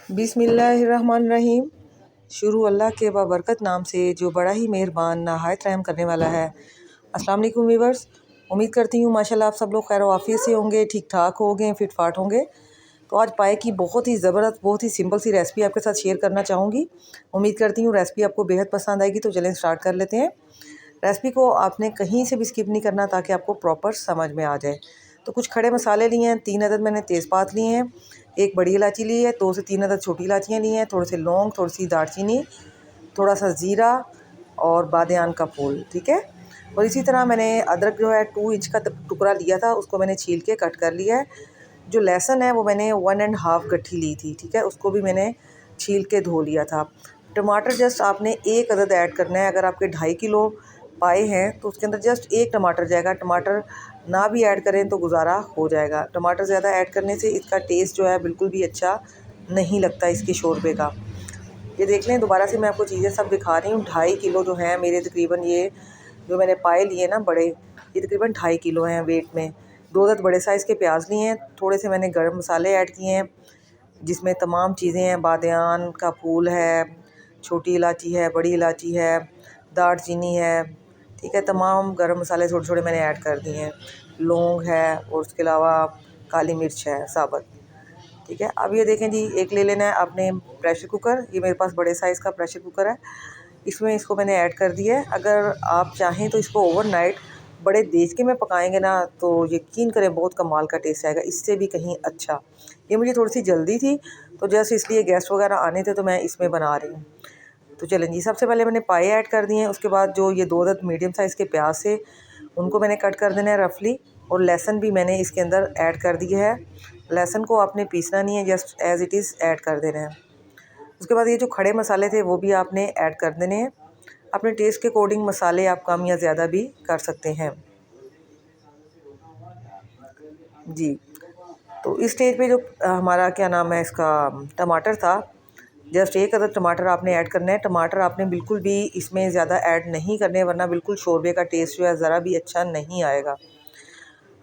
बिस्मिल्लाहिर्रहमानिर्रहीम। शुरू अल्लाह के बाबरकत नाम से जो बड़ा ही मेहरबान नहायत रहम करने वाला है। अस्सलाम वालेकुम व्यूअर्स, उम्मीद करती हूँ माशाल्लाह आप सब लोग खैर वाफियत से होंगे, ठीक ठाक होंगे, फिट फाट होंगे। तो आज पाए की बहुत ही ज़बरदस्त, बहुत ही सिंपल सी रेसिपी आपके साथ शेयर करना चाहूँगी। उम्मीद करती हूँ रेसिपी आपको बेहद पसंद आएगी। तो चलें स्टार्ट कर लेते हैं। रेसिपी को आपने कहीं से भी स्किप नहीं करना ताकि आपको प्रॉपर समझ में आ जाए। तो कुछ खड़े मसाले लिए हैं, 3 अदद मैंने तेज़पात लिए हैं, 1 बड़ी इलायची ली है, 2 से 3 अदद छोटी इलायचियाँ ली हैं, थोड़े से लौंग, थोड़ी सी दालचीनी, थोड़ा सा ज़ीरा और बादियान का फूल, ठीक है। और इसी तरह मैंने अदरक जो है 2 इंच का टुकड़ा लिया था, उसको मैंने छील के कट कर लिया है। जो लहसुन है वो मैंने 1 एंड हाफ़ गट्ठी ली थी, ठीक है, उसको भी मैंने छील के धो लिया था। टमाटर जस्ट आपने 1 अदद ऐड करना है। अगर आपके 2.5 किलो पाए हैं तो उसके अंदर जस्ट 1 टमाटर जाएगा। टमाटर ना भी ऐड करें तो गुजारा हो जाएगा। टमाटर ज़्यादा ऐड करने से इसका टेस्ट जो है बिल्कुल भी अच्छा नहीं लगता इसके शोरबे का। ये देख लें, दोबारा से मैं आपको चीज़ें सब दिखा रही हूँ। 2.5 किलो जो है मेरे, तकरीबन ये जो मैंने पाए लिए ना बड़े, ये तकरीबन 2.5 किलो हैं वेट में। 2 अदद बड़े साइज़ के प्याज लिए हैं। थोड़े से मैंने गर्म मसाले ऐड किए हैं जिसमें तमाम चीज़ें हैं। बादियान का फूल है, छोटी इलायची है, बड़ी इलायची है, दालचीनी है, ठीक है। तमाम गरम मसाले छोटे छोटे मैंने ऐड कर दिए हैं। लौंग है और उसके अलावा काली मिर्च है साबुत, ठीक है। अब ये देखें जी, एक ले लेना है आपने प्रेशर कुकर। ये मेरे पास बड़े साइज़ का प्रेशर कुकर है। इसमें इसको मैंने ऐड कर दिया है। अगर आप चाहें तो इसको ओवरनाइट बड़े देचके में पकाएंगे ना तो यकीन करें बहुत कमाल का टेस्ट आएगा, इससे भी कहीं अच्छा। ये मुझे थोड़ी सी जल्दी थी तो जस्ट इसलिए गेस्ट वगैरह आने थे तो मैं इसमें बना रही हूँ। तो चलें जी, सबसे पहले मैंने पाए ऐड कर दिए हैं। उसके बाद जो ये 2 अदद मीडियम साइज़ के प्याज थे उनको मैंने कट कर देना है रफली। और लहसुन भी मैंने इसके अंदर ऐड कर दिया है। लहसुन को आपने पीसना नहीं है, just as it is add कर देना है। उसके बाद ये जो खड़े मसाले थे वो भी आपने ऐड कर देने हैं। अपने टेस्ट के अकॉर्डिंग मसाले आप कम या ज़्यादा भी कर सकते हैं जी। तो इस स्टेज पे जो हमारा क्या नाम है इसका टमाटर था, जस्ट 1 अदद टमाटर आपने ऐड करना है। टमाटर आपने बिल्कुल भी इसमें ज़्यादा ऐड नहीं करने, वरना बिल्कुल शोरबे का टेस्ट जो है ज़रा भी अच्छा नहीं आएगा।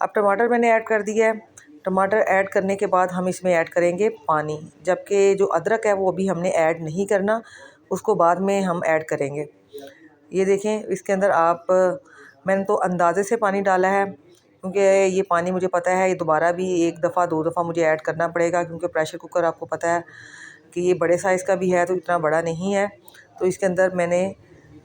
अब टमाटर मैंने ऐड कर दिया है। टमाटर ऐड करने के बाद हम इसमें ऐड करेंगे पानी, जबकि जो अदरक है वो अभी हमने ऐड नहीं करना, उसको बाद में हम ऐड करेंगे। ये देखें, इसके अंदर आप, मैंने तो अंदाज़े से पानी डाला है क्योंकि ये पानी मुझे पता है ये दोबारा भी 1 दफ़ा 2 दफ़ा मुझे ऐड करना पड़ेगा, क्योंकि प्रेशर कुकर आपको पता है कि ये बड़े साइज़ का भी है तो इतना बड़ा नहीं है। तो इसके अंदर मैंने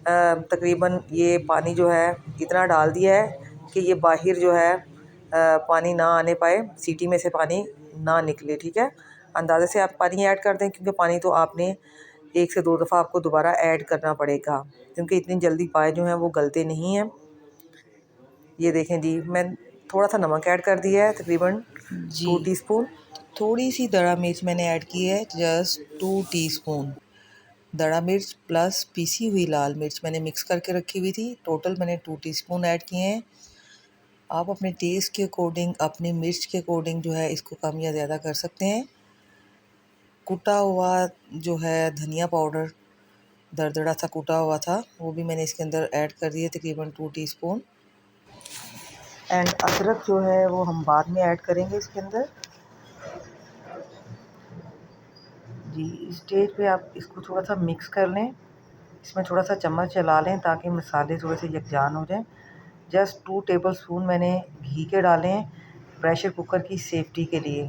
तकरीबन ये पानी जो है इतना डाल दिया है कि ये बाहर जो है पानी ना आने पाए, सीटी में से पानी ना निकले, ठीक है। अंदाज़े से आप पानी ऐड कर दें क्योंकि पानी तो आपने 1 से 2 दफ़ा आपको दोबारा ऐड करना पड़ेगा, क्योंकि इतनी जल्दी पाए जो हैं वो गलते नहीं हैं। ये देखें जी, मैं थोड़ा सा नमक ऐड कर दिया है, तकरीबन 2 टीस्पून। थोड़ी सी दड़ा मिर्च मैंने ऐड की है, जस्ट 2 टीस्पून। दड़ा मिर्च प्लस पीसी हुई लाल मिर्च मैंने मिक्स करके रखी हुई थी। टोटल मैंने 2 टीस्पून ऐड किए हैं। आप अपने टेस्ट के अकॉर्डिंग, अपनी मिर्च के अकॉर्डिंग जो है इसको कम या ज़्यादा कर सकते हैं। कुटा हुआ जो है धनिया पाउडर, दरदरा सा कूटा हुआ था, वो भी मैंने इसके अंदर ऐड कर दिया, तकरीबन 2 टीस्पून। एंड अदरक जो है वो हम बाद में ऐड करेंगे इसके अंदर जी। इस स्टेज पे आप इसको थोड़ा सा मिक्स कर लें, इसमें थोड़ा सा चम्मच चला लें ताकि मसाले थोड़े से यकजान हो जाएं। जस्ट 2 टेबलस्पून मैंने घी के डाले हैं प्रेशर कुकर की सेफ्टी के लिए,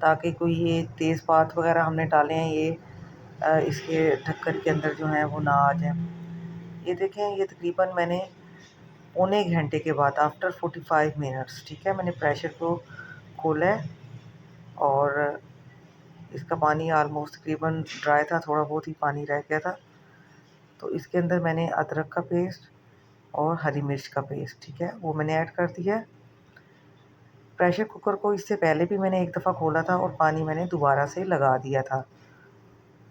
ताकि कोई ये तेज़पात वगैरह हमने डाले हैं ये इसके ढक्कन के अंदर जो है वो ना आ जाए। ये देखें, ये तकरीबन मैंने पौने घंटे के बाद, आफ्टर 45 मिनट्स, ठीक है, मैंने प्रेशर को खोला है और इसका पानी आलमोस्ट तकरीबन ड्राई था, थोड़ा बहुत ही पानी रह गया था। तो इसके अंदर मैंने अदरक का पेस्ट और हरी मिर्च का पेस्ट, ठीक है, वो मैंने ऐड कर दिया है। प्रेशर कुकर को इससे पहले भी मैंने 1 दफ़ा खोला था और पानी मैंने दोबारा से लगा दिया था,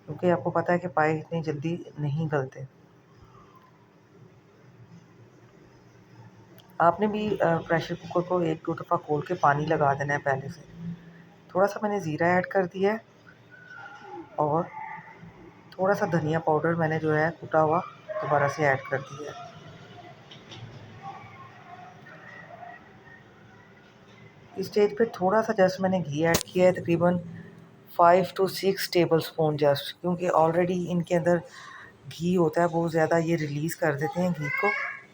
क्योंकि आपको पता है कि पाए इतनी जल्दी नहीं गलते। आपने भी प्रेशर कुकर को 1-2 दफ़ा खोल के पानी लगा देना है पहले से। थोड़ा सा मैंने ज़ीरा ऐड कर दिया है और थोड़ा सा धनिया पाउडर मैंने जो है कुटा हुआ दोबारा से ऐड कर दिया है। इस स्टेज पे थोड़ा सा जस्ट मैंने घी ऐड किया है, तकरीबन 5 to 6 टेबल स्पून जस्ट, क्योंकि ऑलरेडी इनके अंदर घी होता है, बहुत ज़्यादा ये रिलीज़ कर देते हैं घी को,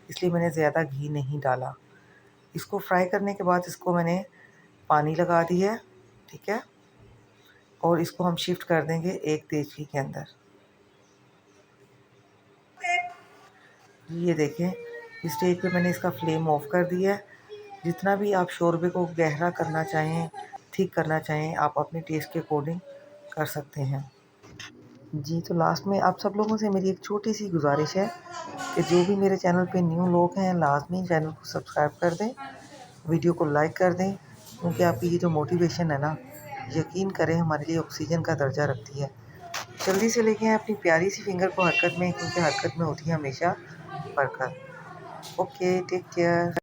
इसलिए मैंने ज़्यादा घी नहीं डाला। इसको फ्राई करने के बाद इसको मैंने पानी लगा दिया है, ठीक है, और इसको हम शिफ्ट कर देंगे एक देचकी के अंदर। ये देखें, इस स्टेज पे मैंने इसका फ्लेम ऑफ कर दिया है। जितना भी आप शोरबे को गहरा करना चाहें, थिक करना चाहें, आप अपने टेस्ट के अकॉर्डिंग कर सकते हैं। जी, तो लास्ट में आप सब लोगों से मेरी एक छोटी सी गुजारिश है कि जो भी मेरे चैनल पे न्यू लोग हैं, लाजमी चैनल को सब्सक्राइब कर दें, वीडियो को लाइक कर दें, क्योंकि आपकी ये जो मोटिवेशन है ना, यकीन करें हमारे लिए ऑक्सीजन का दर्जा रखती है। जल्दी से लेके आएँ अपनी प्यारी सी फिंगर को हरकत में, क्योंकि हरकत में होती है हमेशा बरकत। Okay, take care.